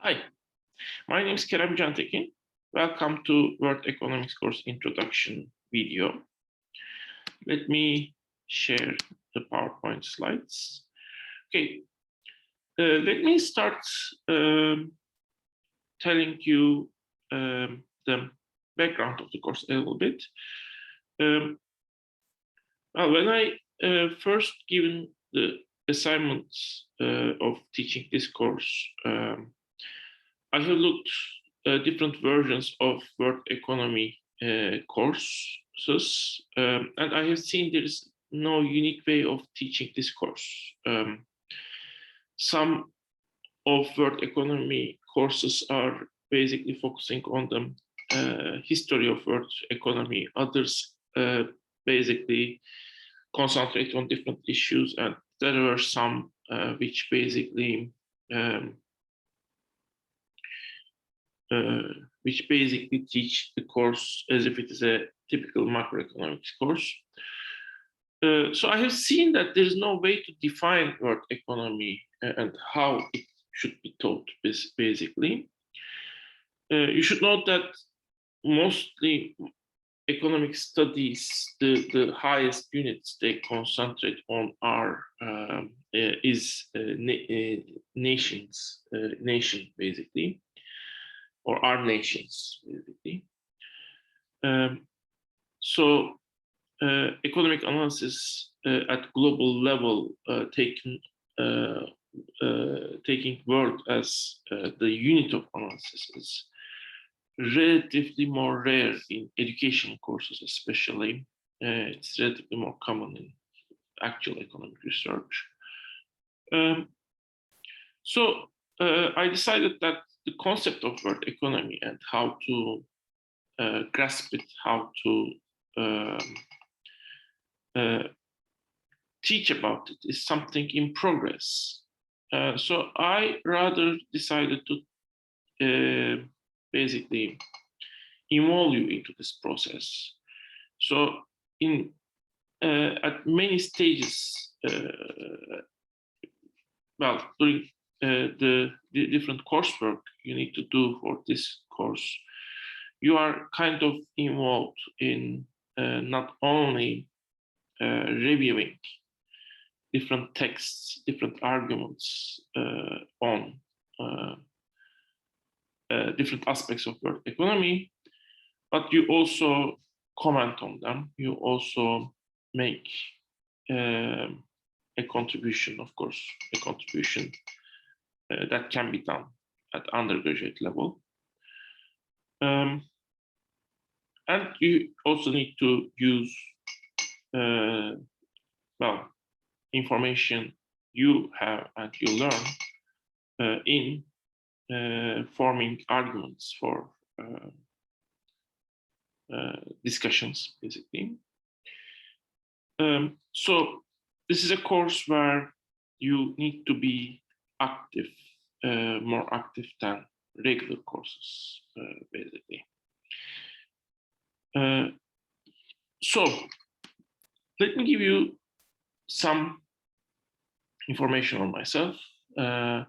Hi, my name is Kerem Cantekin. Welcome to World Economics course introduction video. Let me share the PowerPoint slides. Okay, let me start telling you the background of the course a little bit. Well, when I first given the assignments of teaching this course, I have looked different versions of world economy courses, and I have seen there is no unique way of teaching this course. Some of world economy courses are basically focusing on the history of world economy. Others basically concentrate on different issues, and there were some which basically teach the course as if it is a typical macroeconomics course. So I have seen that there is no way to define world economy and how it should be taught, basically. You should note that mostly economic studies, the highest units they concentrate on are nation, basically, or our nations, basically. So economic analysis at global level, taking world as the unit of analysis is relatively more rare in education courses, especially. It's relatively more common in actual economic research. So I decided that the concept of world economy and how to grasp it, how to teach about it is something in progress. So I rather decided to basically involve you into this process. So at many stages, during the different coursework you need to do for this course, you are kind of involved in not only reviewing different texts, different arguments on different aspects of world economy, but you also comment on them. You also make a contribution, of course, a contribution that can be done at undergraduate level. And you also need to use information you have and you learn in forming arguments for discussions, basically. So this is a course where you need to be active, more active than regular courses, basically. So let me give you some information on myself. I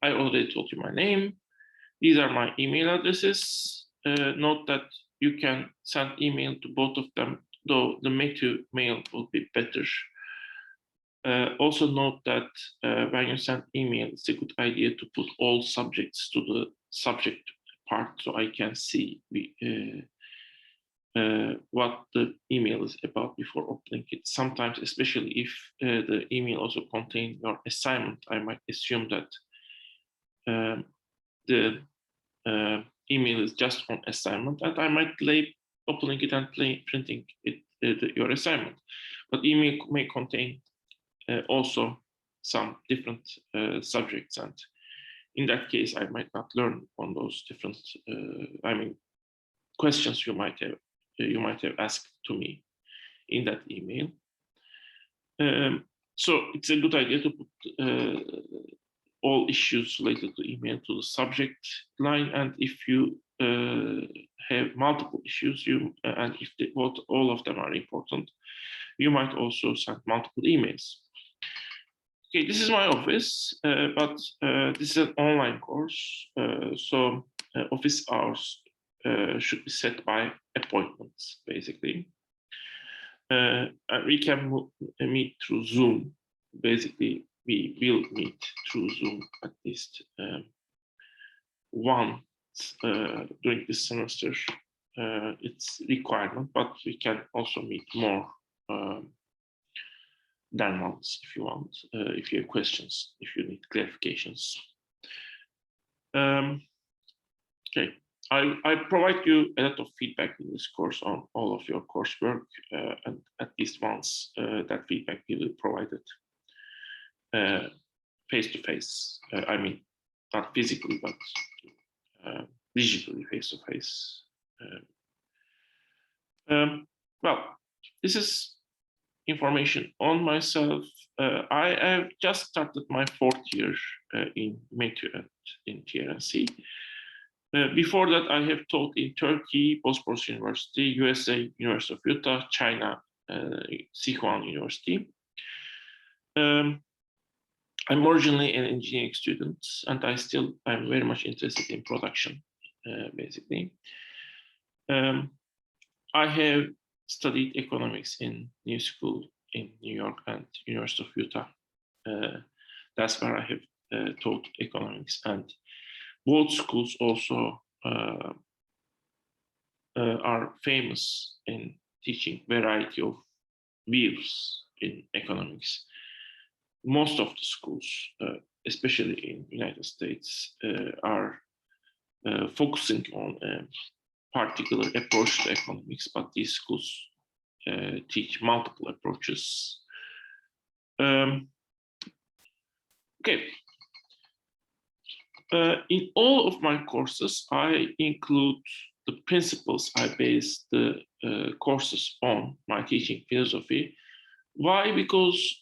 already told you my name. These are my email addresses. Note that you can send email to both of them, though the mail will be better. Also note that when you send email, it's a good idea to put all subjects to the subject part so I can see what the email is about before opening it. Sometimes, especially if the email also contains your assignment, I might assume that the email is just on assignment, and I might delay opening it and printing it, your assignment. But email may contain also some different subjects, and in that case, I might not learn on those different, questions you might have asked to me in that email. So it's a good idea to put all issues related to email to the subject line, and if you have multiple issues, and if all of them are important, you might also send multiple emails. Okay, this is my office, but this is an online course, so office hours should be set by appointments, basically. And we can meet through Zoom. Basically, we will meet through Zoom at least once during this semester. It's requirement, but we can also meet more than once if you want, if you have questions, if you need clarifications. Okay, I provide you a lot of feedback in this course on all of your coursework, and at least once that feedback will be provided face to face. I mean, not physically, but digitally, face to face. Well, this is information on myself. I have just started my 4th year in METÜ in TRNC. Before that, I have taught in Turkey, Bosporus University, USA, University of Utah, China, Sichuan University. I'm originally an engineering student, and I'm very much interested in production, basically. I have studied economics in New School in New York and University of Utah. That's where I have taught economics, and both schools also are famous in teaching variety of views in economics. Most of the schools, especially in United States, are focusing on a particular approach to economics, but these schools teach multiple approaches. Okay. In all of my courses, I include the principles I base the courses on, my teaching philosophy. Why? Because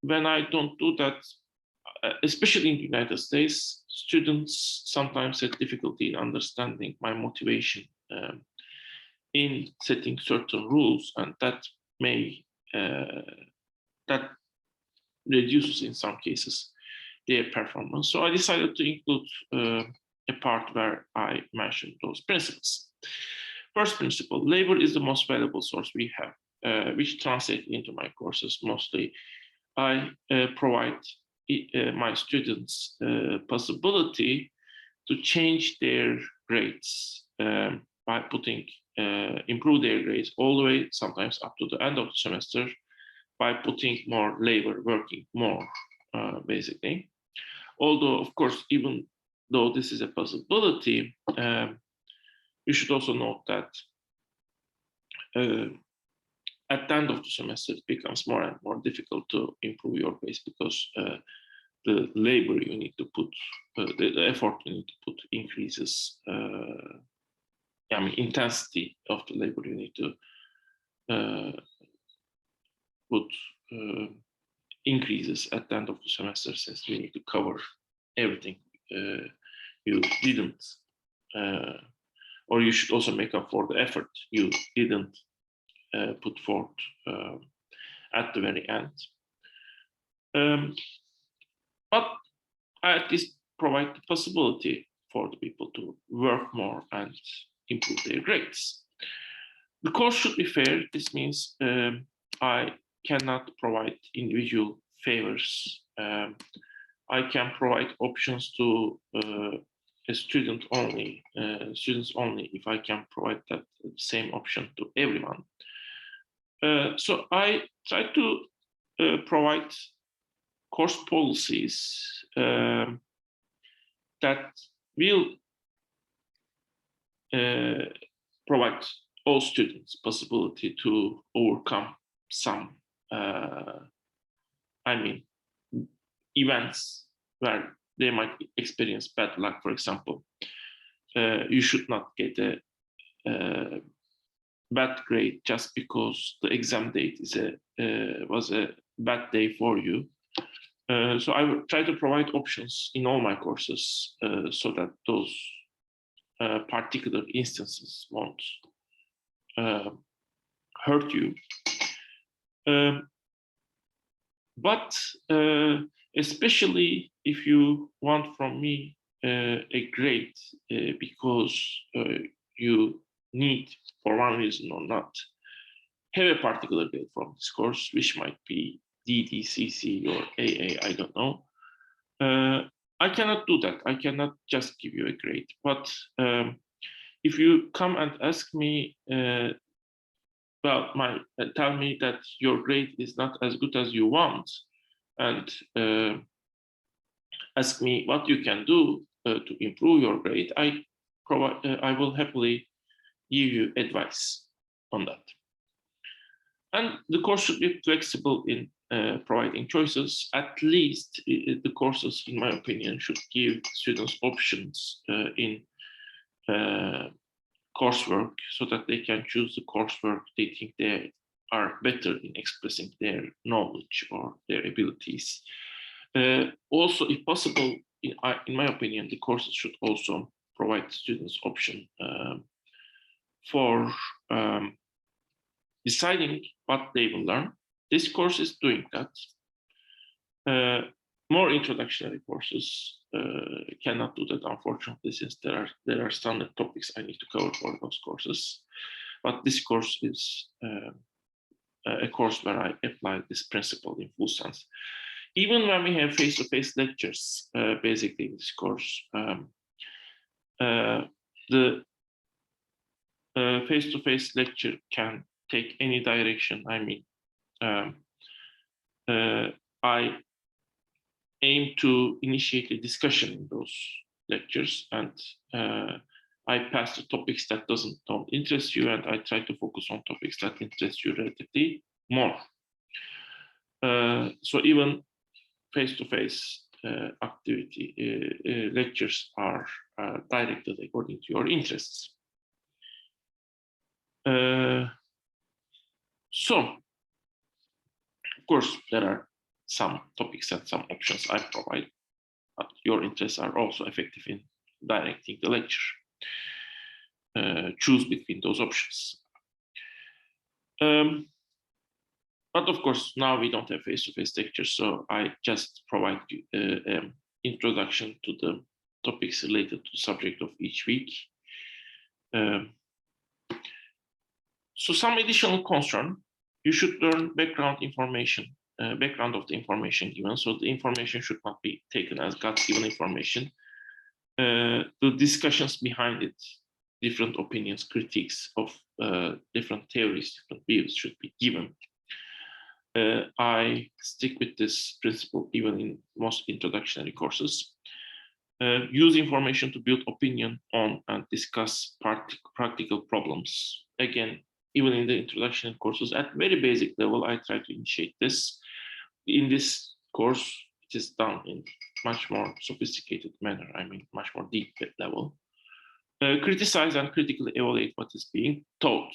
when I don't do that, especially in the United States, students sometimes have difficulty in understanding my motivation in setting certain rules, and that may that reduces in some cases their performance. So I decided to include a part where I mentioned those principles. First principle: labor is the most valuable source we have, which translates into my courses mostly. I provide my students possibility to change their grades by improve their grades all the way, sometimes up to the end of the semester, by putting more labor, working more, basically. Although, of course, even though this is a possibility, you should also note that at the end of the semester, it becomes more and more difficult to improve your grades because the labor you need to put, the effort you need to put increases. I mean, intensity of the labor you need to put increases at the end of the semester, since you need to cover everything you didn't, or you should also make up for the effort you didn't put forth at the very end. But I at least provide the possibility for the people to work more and improve their grades. The course should be fair. This means I cannot provide individual favors. I can provide options to a students only if I can provide that same option to everyone. So I try to provide course policies that will provide all students possibility to overcome some events where they might experience bad luck. For example, you should not get a bad grade just because the exam date was a bad day for you. So I will try to provide options in all my courses so that those particular instances won't hurt you. But especially if you want from me a grade because you need, for one reason or not, have a particular grade from this course, which might be DD, CC, or AA, I don't know. I cannot do that. I cannot just give you a grade. But if you come and ask me, tell me that your grade is not as good as you want, and ask me what you can do to improve your grade, I will happily give you advice on that. And the course should be flexible in providing choices. At least the courses, in my opinion, should give students options in coursework so that they can choose the coursework they think they are better in expressing their knowledge or their abilities. Also, if possible, in my opinion, the courses should also provide students option for deciding what they will learn. This course is doing that. More introductory courses cannot do that, unfortunately, since there are standard topics I need to cover for those courses. But this course is a course where I apply this principle in full sense. Even when we have face-to-face lectures, basically in this course, the face-to-face lecture can take any direction. I mean, I aim to initiate a discussion in those lectures, and I pass the topics that don't interest you, and I try to focus on topics that interest you relatively more. So even face-to-face activity lectures are directed according to your interests. So, of course, there are some topics and some options I provide, but your interests are also effective in directing the lecture. Choose between those options. But of course, now we don't have face-to-face lectures, so I just provide an introduction to the topics related to the subject of each week. So some additional concern, you should learn background information, background of the information given. So the information should not be taken as God-given information. The discussions behind it, different opinions, critiques of different theories, different views should be given. I stick with this principle even in most introductory courses. Use information to build opinion on and discuss practical problems. Again, even in the introduction courses, at very basic level, I try to initiate this. In this course, it is done in much more sophisticated manner, I mean, much more deep level. Criticize and critically evaluate what is being taught.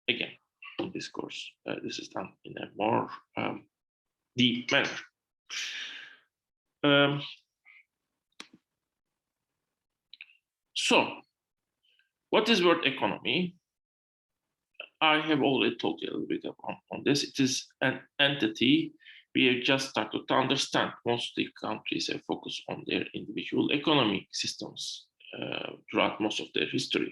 Again, in this course, this is done in a more deep manner. So, what is world economy? I have already told you a little bit on this. It is an entity we have just started to understand. Most of the countries have focused on their individual economic systems throughout most of their history.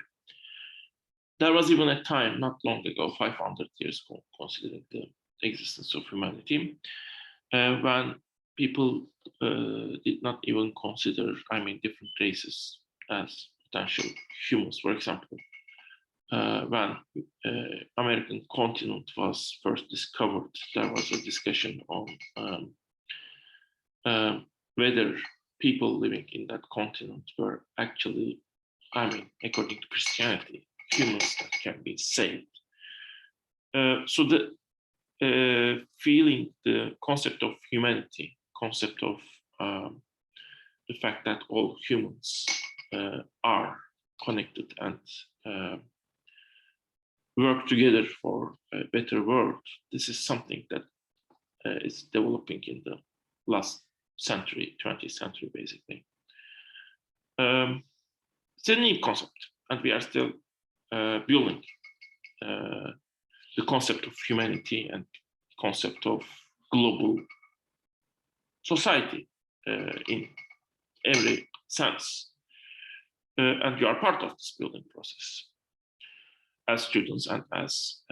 There was even a time not long ago, 500 years ago, considering the existence of humanity, when people did not even consider, I mean, different races as potential humans. For example, when American continent was first discovered, there was a discussion on whether people living in that continent were actually, I mean, according to Christianity, humans that can be saved. So the feeling, the concept of humanity, concept of the fact that all humans are connected and work together for a better world. This is something that is developing in the last century, 20th century, basically. It's a new concept, and we are still building the concept of humanity and concept of global society in every sense. And you are part of this building process as students and as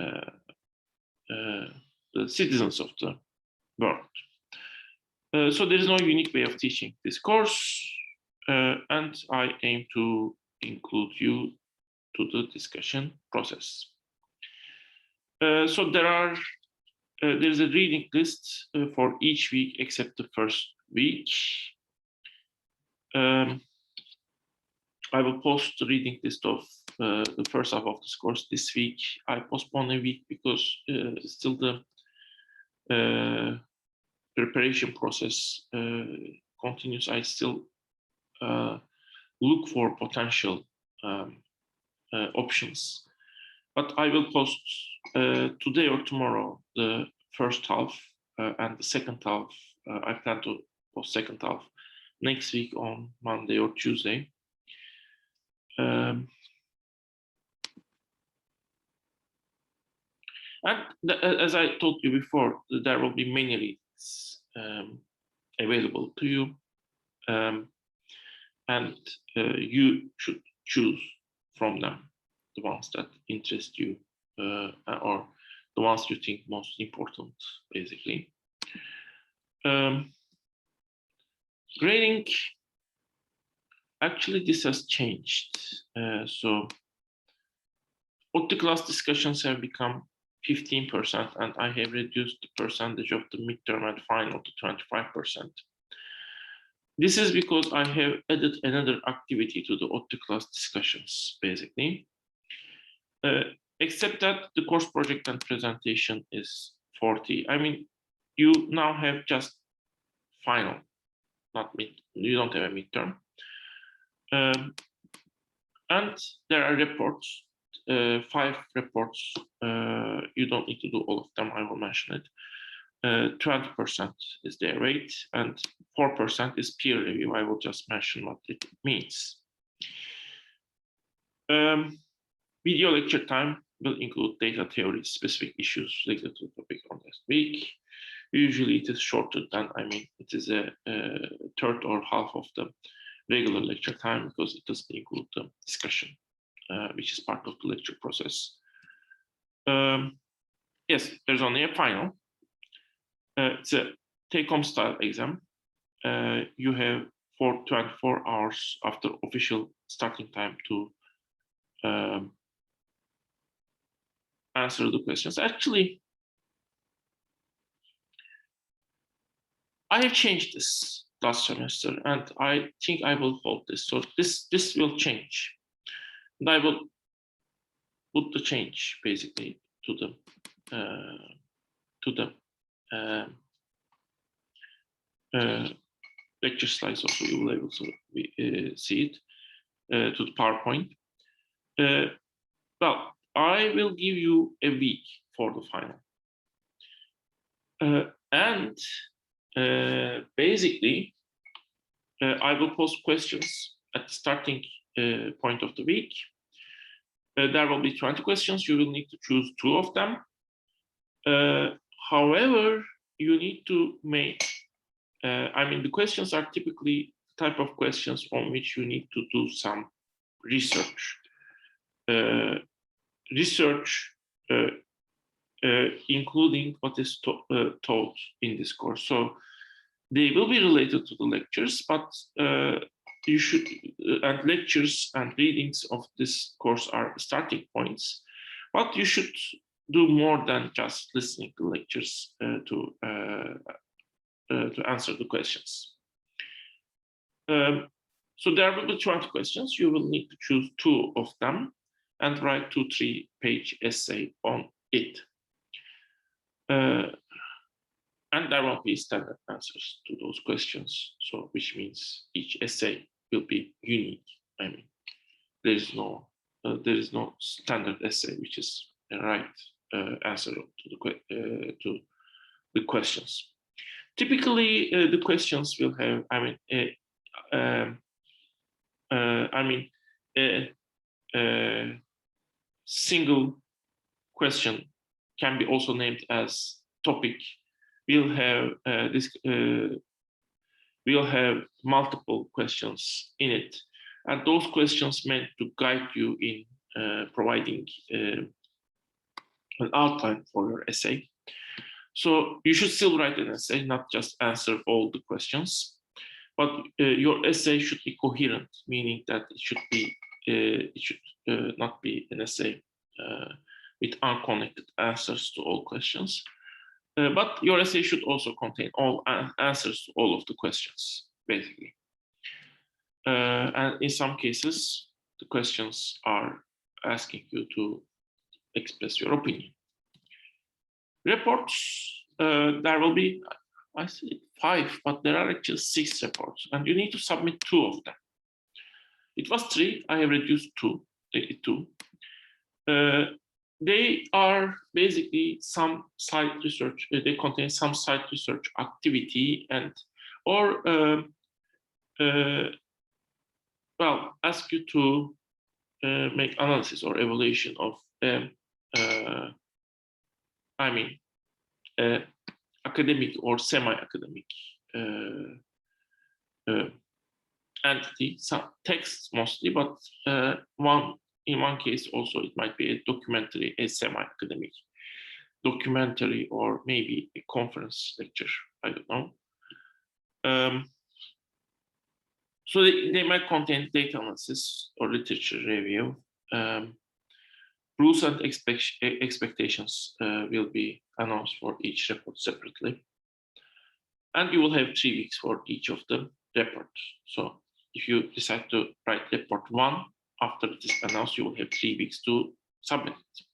the citizens of the world. So there is no unique way of teaching this course, and I aim to include you to the discussion process. So there is a reading list for each week except the first week. I will post the reading list of the first half of this course this week. I postponed a week because still the preparation process continues. I still look for potential options, but I will post today or tomorrow the first half, and the second half I plan to post second half next week on Monday or Tuesday. And as I told you before, there will be many readings available to you, and you should choose from them the ones that interest you, or the ones you think most important, basically. Grading, actually this has changed. So what the class discussions have become 15%, and I have reduced the percentage of the midterm and final to 25%. This is because I have added another activity to the OT class discussions, basically. Except that the course project and presentation is 40. I mean, you now have just final, not mid. You don't have a midterm. And there are reports, 5 reports. You don't need to do all of them, I will mention it. 20% is their rate, and 4% is peer review. I will just mention what it means. Video lecture time will include data theory, specific issues related to the topic on next week. Usually it is shorter than, it is a third or half of the regular lecture time, because it doesn't include the discussion, which is part of the lecture process. Yes, there's only a final. It's a take-home style exam. You have 24 hours after official starting time to answer the questions. Actually, I have changed this last semester, and I think I will hold this. So this will change, and I will put the change basically to the lecture slides. Also, you will be able to see it to the PowerPoint. Well, I will give you a week for the final, and basically, I will post questions at the starting point of the week. There will be 20 questions. You will need to choose 2 of them. However, you need to make, the questions are typically the type of questions on which you need to do some research. Including what is taught in this course. So they will be related to the lectures, but you should, and lectures and readings of this course are starting points, but you should do more than just listening to lectures to answer the questions. So there will be 20 questions. You will need to choose 2 of them and write 2 3-page essay on it. And there will be standard answers to those questions. So, which means each essay will be unique. There is no standard essay which is the right answer to the questions. Typically, the questions will have, a single question can be also named as topic. We'll have this will have multiple questions in it. And those questions meant to guide you in providing an outline for your essay. So you should still write an essay, not just answer all the questions. But your essay should be coherent, meaning that it should not be an essay with unconnected answers to all questions. But your essay should also contain all answers to all of the questions, basically. And in some cases, the questions are asking you to express your opinion. Reports, there will be, I said 5, but there are actually 6 reports, and you need to submit 2 of them. It was 3, I have reduced 2. They are basically some site research, they contain some site research activity and, or, well, ask you to make analysis or evaluation of, academic or semi-academic entity, some texts mostly, but in one case also it might be a documentary, a semi-academic documentary, or maybe a conference lecture, I don't know. So they might contain data analysis or literature review. Rules and expectations will be announced for each report separately. And you will have 3 weeks for each of the reports. So if you decide to write report 1, after it is announced, you will have 3 weeks to submit it.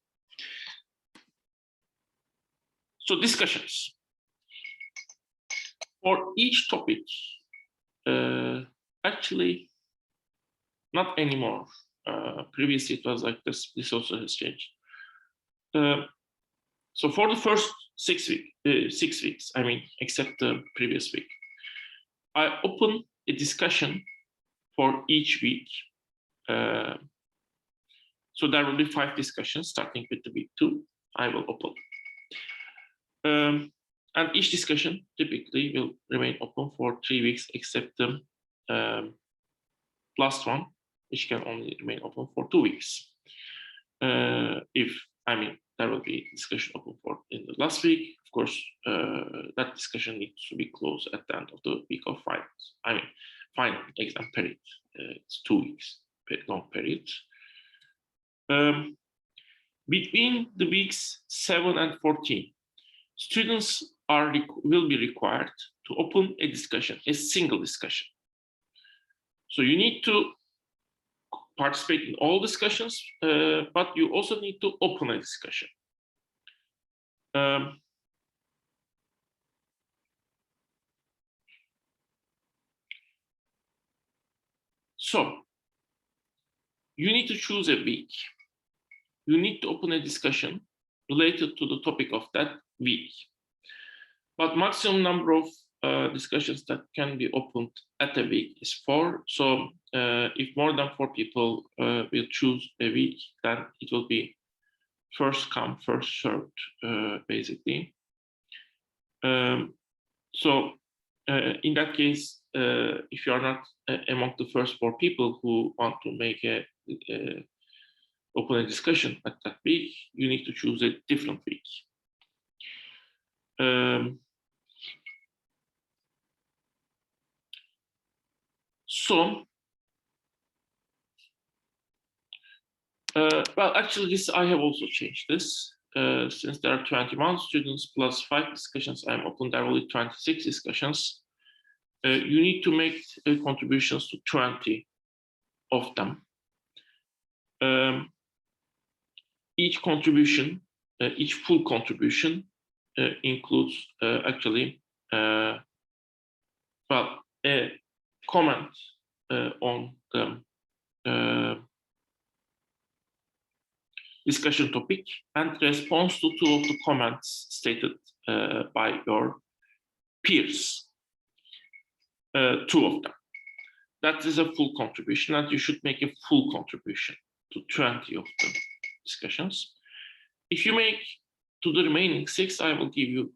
So discussions. For each topic, actually, not anymore. Previously it was like this. This also has changed. So for the first 6 weeks, I mean, except the previous week, I open a discussion for each week. So there will be 5 discussions starting with the week 2. I will open. And each discussion typically will remain open for 3 weeks, except the last one, which can only remain open for 2 weeks. There will be discussion open for in the last week. Of course, that discussion needs to be closed at the end of the week of finals. Final exam period. It's 2 weeks, long period. Between the weeks 7 and 14, students will be required to open a discussion, a single discussion. So you need to participate in all discussions, but you also need to open a discussion. So you need to choose a week. You need to open a discussion related to the topic of that week. But maximum number of discussions that can be opened at a week is 4. So if more than 4 people will choose a week, then it will be first come, first served, basically. So in that case, if you are not among the first 4 people who want to make open a discussion at that week, you need to choose a different week. Well, actually, this I have also changed this. Since there are 21 students plus 5 discussions, I'm open. There are only 26 discussions. You need to make contributions to 20 of them. Each contribution, each full contribution includes actually, well, a comment on the discussion topic and response to 2 of the comments stated by your peers, 2 of them. That is a full contribution, and you should make a full contribution to 20 of the discussions. If you make to the remaining 6, I will give you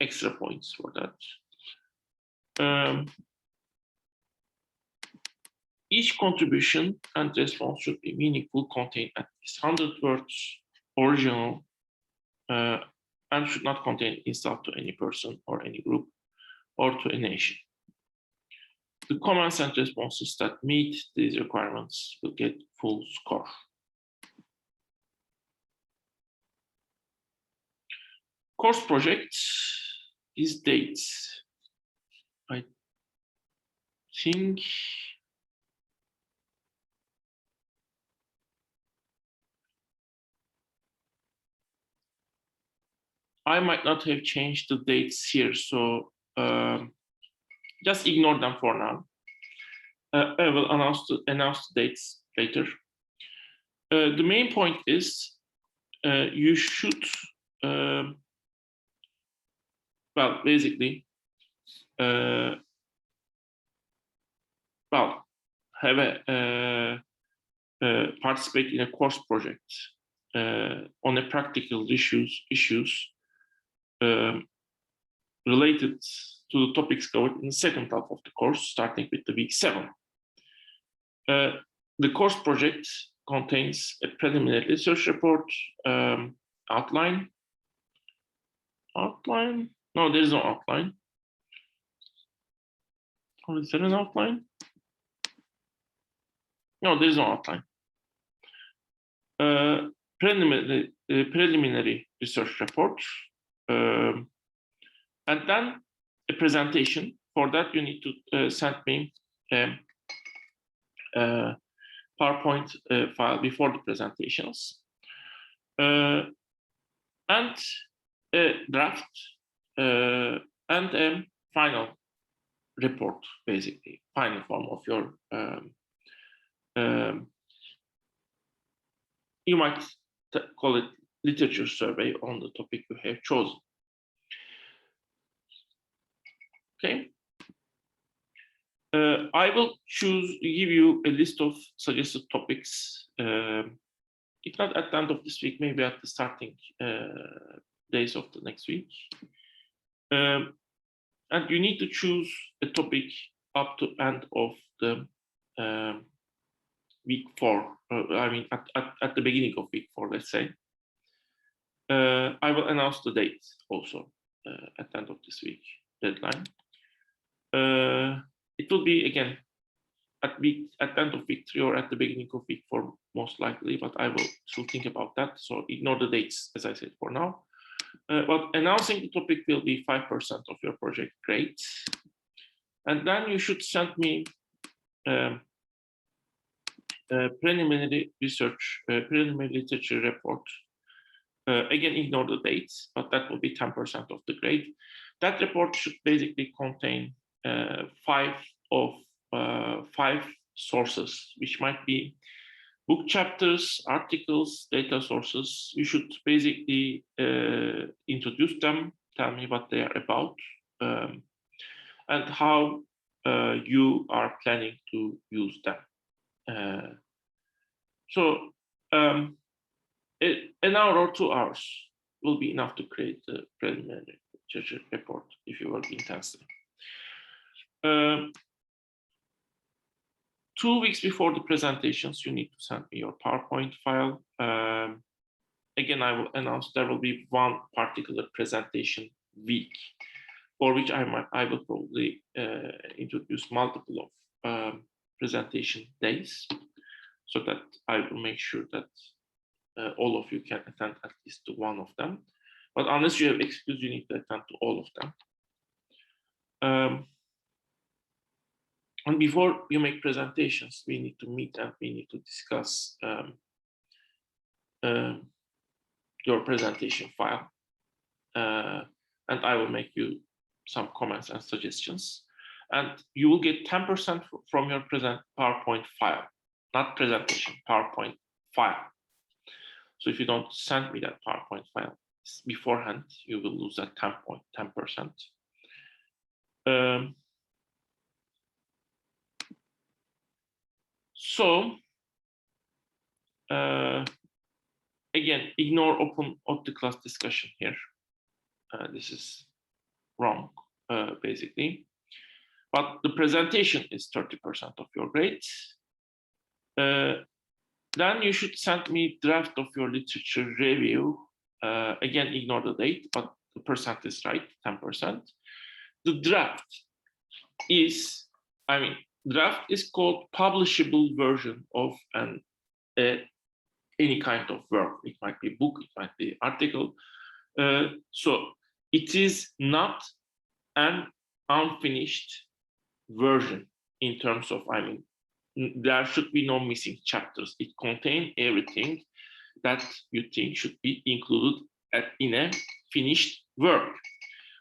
extra points for that. each contribution and response should be meaningful, contain at least 100 words, original, and should not contain insult to any person or any group or to a nation. The comments and responses that meet these requirements will get full score. Course project is dates. I think I might not have changed the dates here, so just ignore them for now. I will announce the dates later. The main point is you should, well, basically, well, have a participate in a course project on a practical issues related to the topics covered in the second half of the course, starting with the week 7. The course project contains a preliminary research report, outline. Outline? No, there is no outline. Or is there an outline? No, there is no outline. Preliminary research report, and then a presentation. For that, you need to send me a PowerPoint file before the presentations, and a draft and a final report, basically, final form of your you might call it literature survey on the topic you have chosen. Okay. I will give you a list of suggested topics. If not at the end of this week, maybe at the starting days of the next week. And you need to choose a topic up to end of the week 4. I mean, at the beginning of week 4, let's say. I will announce the date also at the end of this week deadline. It will be again at the end of week 3 or at the beginning of week 4, most likely. But I will still think about that. So ignore the dates, as I said for now. But announcing the topic will be 5% of your project grade, and then you should send me preliminary literature report. Again, ignore the dates, but that will be 10% of the grade. That report should basically contain 5 sources, which might be book chapters, articles, data sources. You should basically introduce them, tell me what they are about, and how you are planning to use them. So an hour or 2 hours will be enough to create the preliminary literature report if you work intensely. 2 weeks before the presentations, you need to send me your PowerPoint file. Again, I will announce there will be one particular presentation week, for which I will probably introduce multiple of presentation days, so that I will make sure that all of you can attend at least to one of them. But unless you have excuse, you need to attend to all of them. And before you make presentations, we need to meet and we need to discuss your presentation file. And I will make you some comments and suggestions. And you will get 10% from your PowerPoint file, not presentation, PowerPoint file. So if you don't send me that PowerPoint file beforehand, you will lose that 10%. So again, ignore open of the class discussion here. This is wrong, basically. But the presentation is 30% of your grade. Then you should send me draft of your literature review. Again, ignore the date, but the percent is right, 10%. The draft is, draft is called publishable version of any kind of work. It might be a book, it might be article. So it is not an unfinished version in terms of, there should be no missing chapters. It contains everything that you think should be included in a finished work.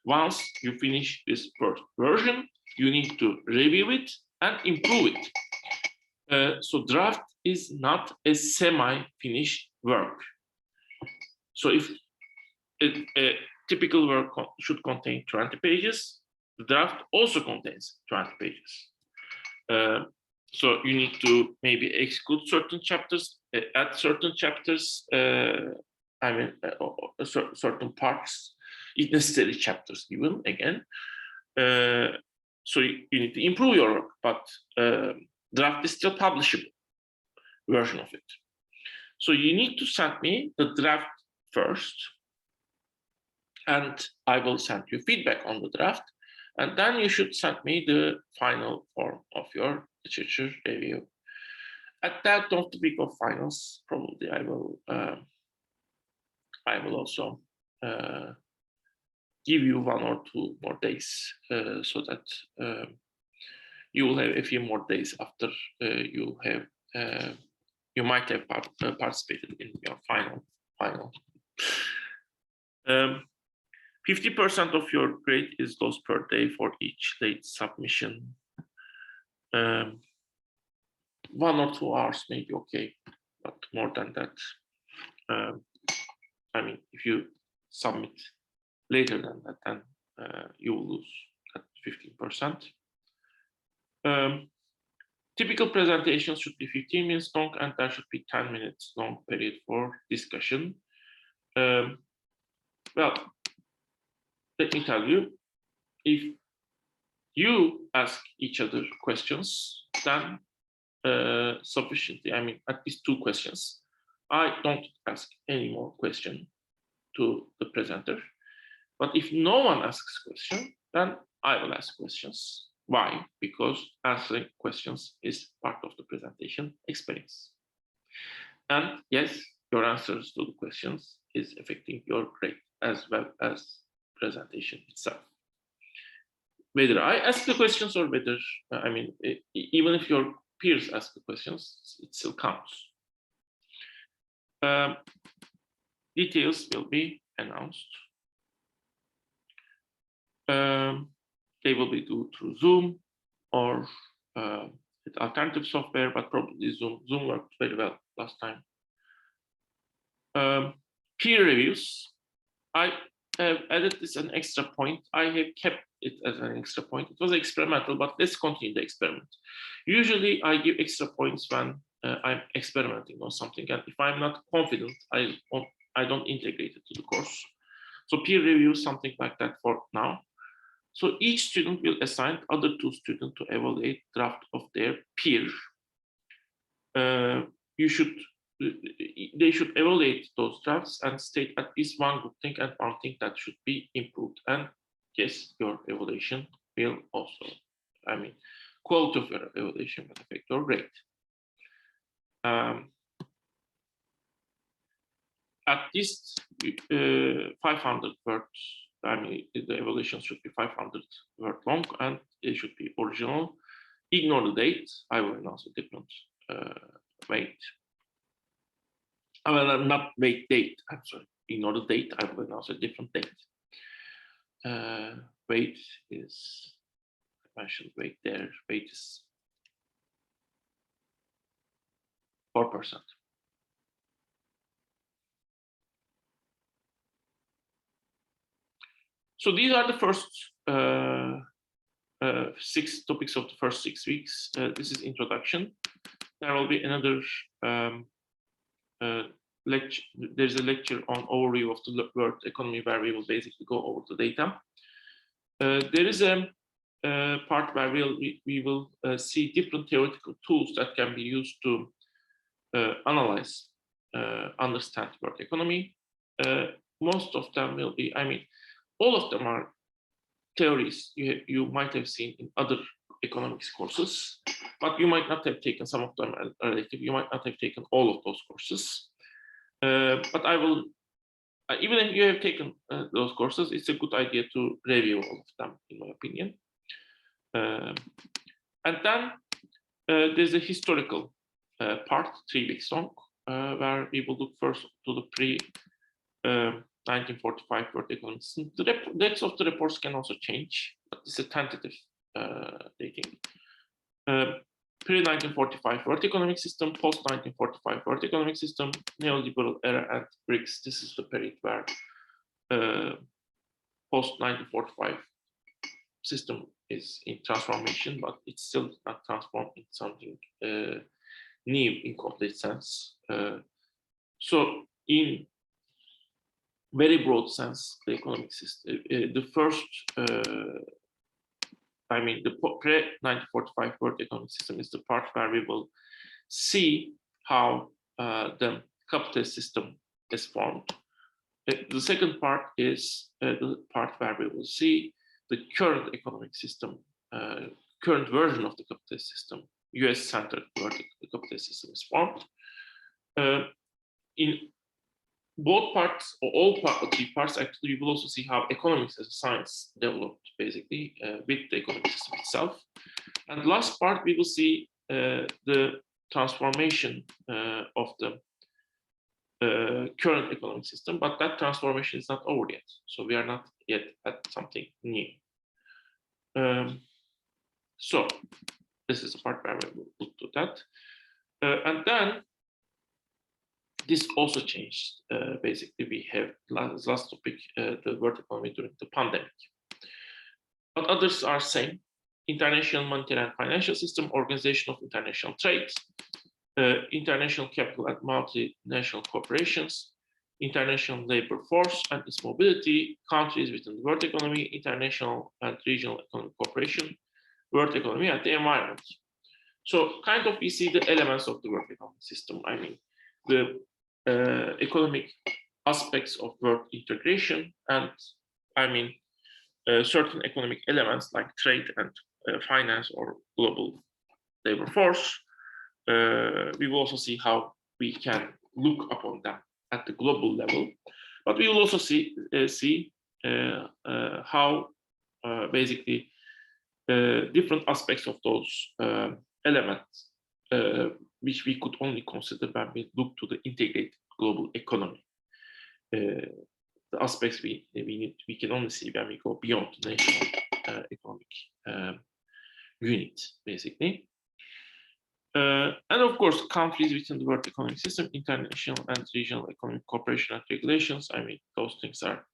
Once you finish this first version, you need to review it and improve it. So draft is not a semi-finished work. So if a typical work should contain 20 pages, the draft also contains 20 pages. So you need to maybe exclude certain chapters, add certain chapters, certain parts, if necessary chapters even, again. So you need to improve your work, but draft is still publishable version of it. So you need to send me the draft first, and I will send you feedback on the draft, and then you should send me the final form of your literature review. At that topic of finals, probably I will also give you 1 or 2 more days so that you will have a few more days after you might have participated in your final. 50% of your grade is lost per day for each late submission. 1 or 2 hours may be okay, but more than that, if you submit later than that, then you will lose that 15%. Typical presentations should be 15 minutes long, and there should be 10 minutes long period for discussion. Well, let me tell you, if you ask each other questions, then sufficiently, at least 2 questions. I don't ask any more question to the presenter. But if no one asks question, then I will ask questions. Why? Because answering questions is part of the presentation experience. And yes, your answers to the questions is affecting your grade as well as presentation itself. Whether I ask the questions or whether, even if your peers ask the questions, it still counts. Details will be announced. They will be done through Zoom or with alternative software, but probably Zoom. Zoom worked very well last time. Peer reviews. I have added this an extra point. I have kept it as an extra point. It was experimental, but let's continue the experiment. Usually I give extra points when I'm experimenting on something, and if I'm not confident, I don't integrate it to the course. So peer review, something like that for now. So each student will assign other 2 students to evaluate draft of their peer. They should evaluate those drafts and state at least one good thing and one thing that should be improved. And yes, your evaluation will also, quality of your evaluation will affect your grade. At least 500 words. The evaluation should be 500 word long, and it should be original. Ignore the date. I will announce a different weight. Not weight, date. I'm sorry. Ignore the date. I will announce a different date. Weight is, I mentioned weight there. Weight is 4%. So these are the first 6 topics of the first 6 weeks. This is introduction. There will be another lecture. There's a lecture on overview of the world economy where we will basically go over the data. There is a part where we will see different theoretical tools that can be used to analyze, understand world economy. Most of them will be, I mean, all of them are theories you might have seen in other economics courses, but you might not have taken some of them relative. You might not have taken all of those courses. But I will, even if you have taken those courses, it's a good idea to review all of them, in my opinion. And then there's a historical part, 3 weeks long, where we will look first to the pre-1945 World Economic System. The dates of the reports can also change, but it's a tentative dating. Pre-1945 World Economic System, post-1945 World Economic System, neoliberal era, and BRICS. This is the period where post-1945 system is in transformation, but it's still not transformed into something new in complete sense. So in very broad sense, the economic system, the first, I mean, the pre-1945 World Economic System is the part where we will see how the capitalist system is formed. The second part is the part where we will see the current economic system, current version of the capitalist system, US-centered capitalist system is formed. In both parts, or all three parts, actually, we will also see how economics as a science developed, basically, with the economic system itself. And last part, we will see the transformation of the current economic system, but that transformation is not over yet. So we are not yet at something new. So this is the part where we will look to that. And then this also changed. Basically, we have last topic, the world economy during the pandemic. But others are same. International monetary and financial system, organization of international trade, international capital and multinational corporations, international labor force and its mobility, countries within the world economy, international and regional economic cooperation, world economy, and the environment. So kind of we see the elements of the world economic system. I mean, the economic aspects of world integration, and I mean, certain economic elements like trade and finance or global labor force. We will also see how we can look upon them at the global level, but we will also see how basically different aspects of those elements, which we could only consider when we look to the integrated global economy. The aspects we can only see when we go beyond the national economic unit, basically. And of course, countries within the world economic system, international and regional economic cooperation and regulations. I mean, those things are,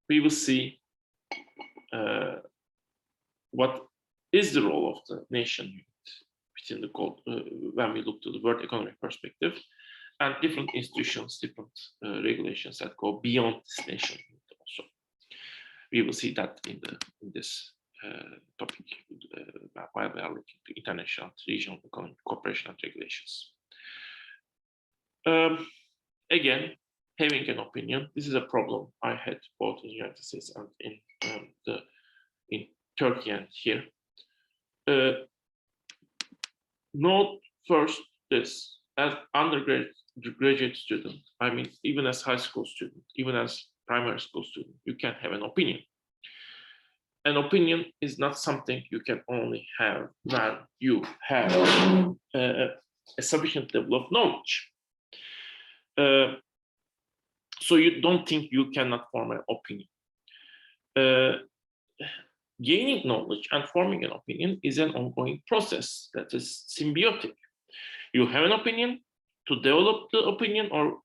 we will see what is the role of the nation unit within the when we look to the world economic perspective, and different institutions, different regulations that go beyond this nation unit also. We will see that in this topic while we are looking to international, regional economic cooperation and regulations. Again, having an opinion. This is a problem I had both in the United States and in Turkey and here. Note first this: as undergraduate student, I mean, even as high school student, even as primary school student, you can have an opinion. An opinion is not something you can only have when you have a sufficient level of knowledge. So you don't think you cannot form an opinion. Gaining knowledge and forming an opinion is an ongoing process that is symbiotic. You have an opinion. To develop the opinion or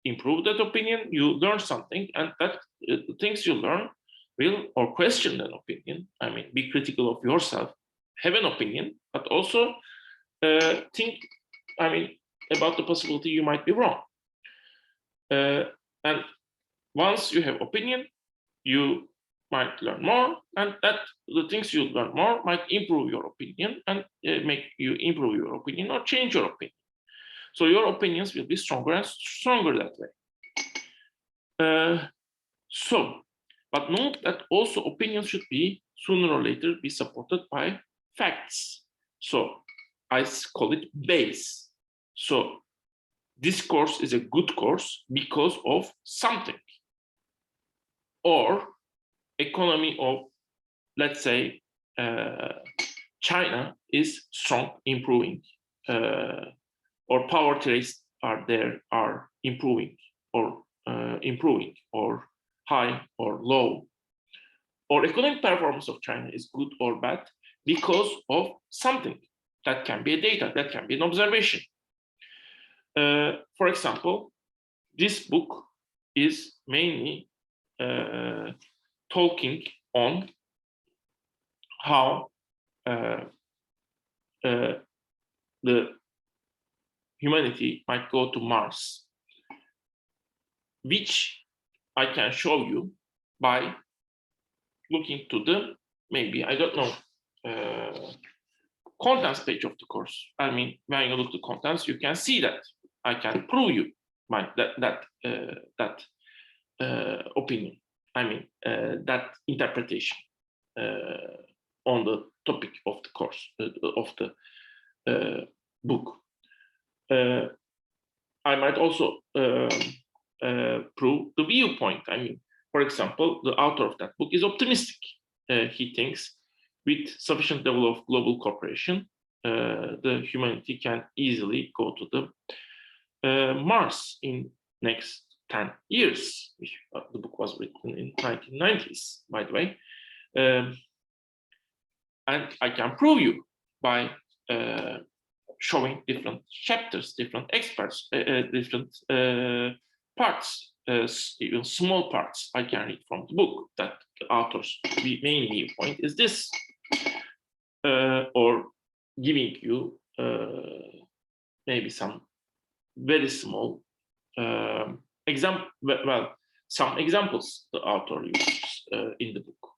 improve that opinion, you learn something, and that things you learn will, or question an opinion. I mean, be critical of yourself, have an opinion, but also think, I mean, about the possibility you might be wrong. And once you have opinion, you might learn more, and that the things you learn more might improve your opinion and make you improve your opinion or change your opinion. So your opinions will be stronger and stronger that way. But note that also opinions should be sooner or later be supported by facts. So I call it base. So this course is a good course because of something. Or economy of, let's say, China is strong, improving, or power trades are improving, or high or low, or economic performance of China is good or bad because of something. That can be a data, that can be an observation. For example, this book is mainly talking on how the humanity might go to Mars, which I can show you by looking to the, maybe, I don't know, contents page of the course. I mean, when you look to contents, you can see that I can prove you that opinion. I mean, that interpretation on the topic of the course, of the book. I might also prove the viewpoint. I mean, for example, the author of that book is optimistic. He thinks with sufficient level of global cooperation, the humanity can easily go to the Mars in next 10 years. The book was written in 1990s, by the way. And I can prove you by showing different chapters, different experts, different parts, even small parts I can read from the book that the author's main viewpoint is this, or giving you maybe some very small some examples the author uses in the book.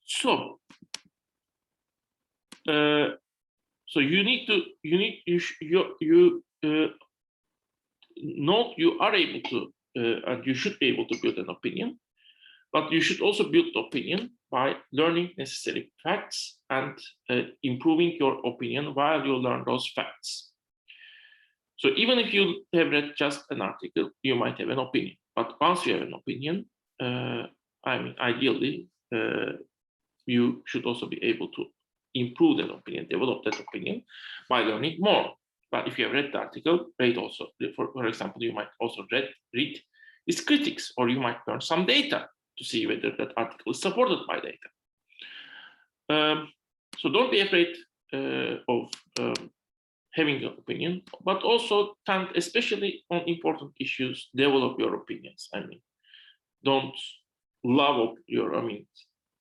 So you need to note you are able to and you should be able to build an opinion, but you should also build opinion by learning necessary facts and improving your opinion while you learn those facts. So even if you have read just an article, you might have an opinion. But once you have an opinion, I mean, ideally, you should also be able to improve that opinion, develop that opinion by learning more. But if you have read the article, read also. For example, you might also read its critics, or you might learn some data to see whether that article is supported by data. So don't be afraid of having an opinion, but also tend, especially on important issues, develop your opinions. I mean, don't love your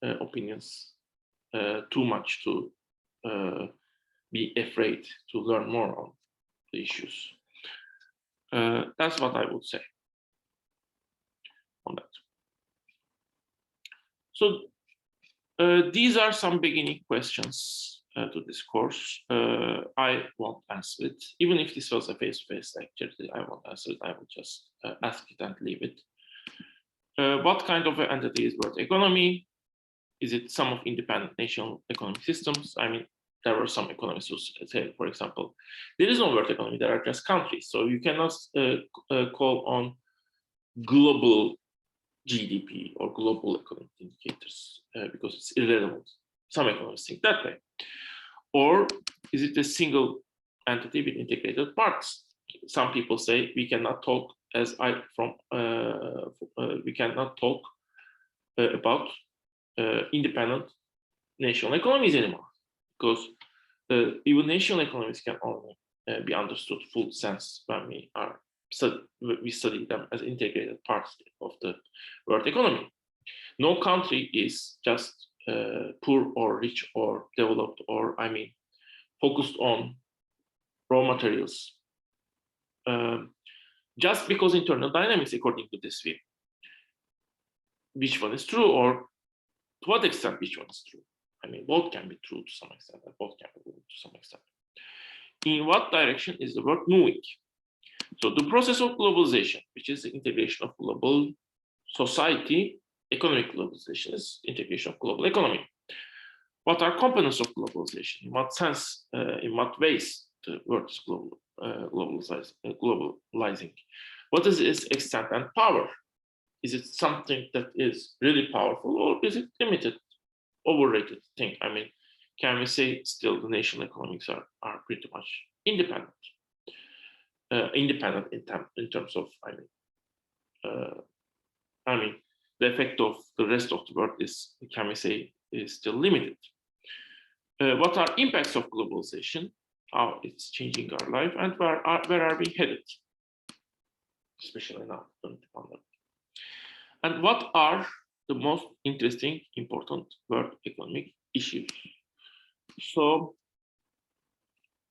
opinions too much to be afraid to learn more on the issues. That's what I would say on that. So these are some beginning questions to this course. I won't answer it. Even if this was a face-to-face lecture, I won't answer it. I will just ask it and leave it. What kind of an entity is world economy? Is it sum of independent national economic systems? I mean, there were some economists who say, for example, there is no world economy, there are just countries. So you cannot call on global GDP or global economic indicators because it's irrelevant. Some economists think that way. Or is it a single entity with integrated parts? Some people say we cannot talk we cannot talk about independent national economies anymore, because even national economies can only be understood full sense when we study them as integrated parts of the world economy. No country is just poor or rich or developed or, I mean, focused on raw materials. Just because internal dynamics, according to this view. which one is true, or to what extent which one is true. I mean, both can be true to some extent, and both can be wrong to some extent. In what direction is the world moving? So the process of globalization, which is the integration of global society, economic globalization is integration of global economy. What are components of globalization? In what sense, in what ways the world is globalizing? What is its extent and power? Is it something that is really powerful, or is it limited, overrated thing? I mean, can we say still the national economics are pretty much independent? Independent in terms of, the effect of the rest of the world is, can we say, is still limited. What are impacts of globalization? How it's changing our life, and where are we headed? Especially now, and what are the most interesting, important world economic issues? So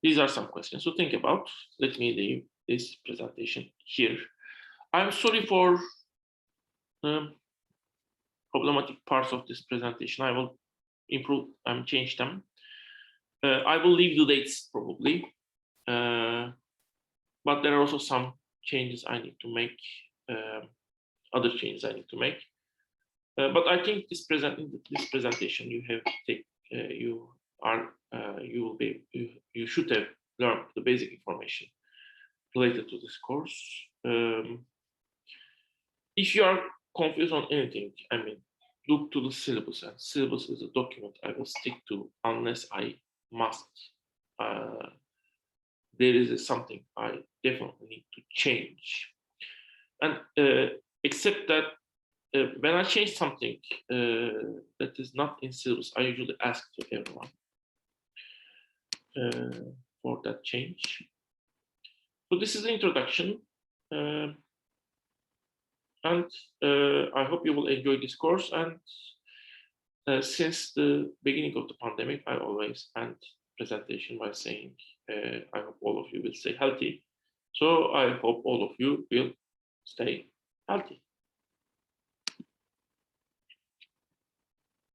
these are some questions to think about. Let me leave this presentation here. I'm sorry for problematic parts of this presentation. I will improve and change them. I will leave the dates probably, but there are also some changes I need to make, other changes I need to make. But I think this presentation you have you should have learned the basic information related to this course. If you are confused on anything, I mean, look to the syllabus, and syllabus is a document I will stick to unless I must. There is something I definitely need to change, and except that when I change something that is not in syllabus, I usually ask to everyone for that change. So this is the introduction, and I hope you will enjoy this course. And since the beginning of the pandemic, I always end presentation by saying, I hope all of you will stay healthy. So I hope all of you will stay healthy.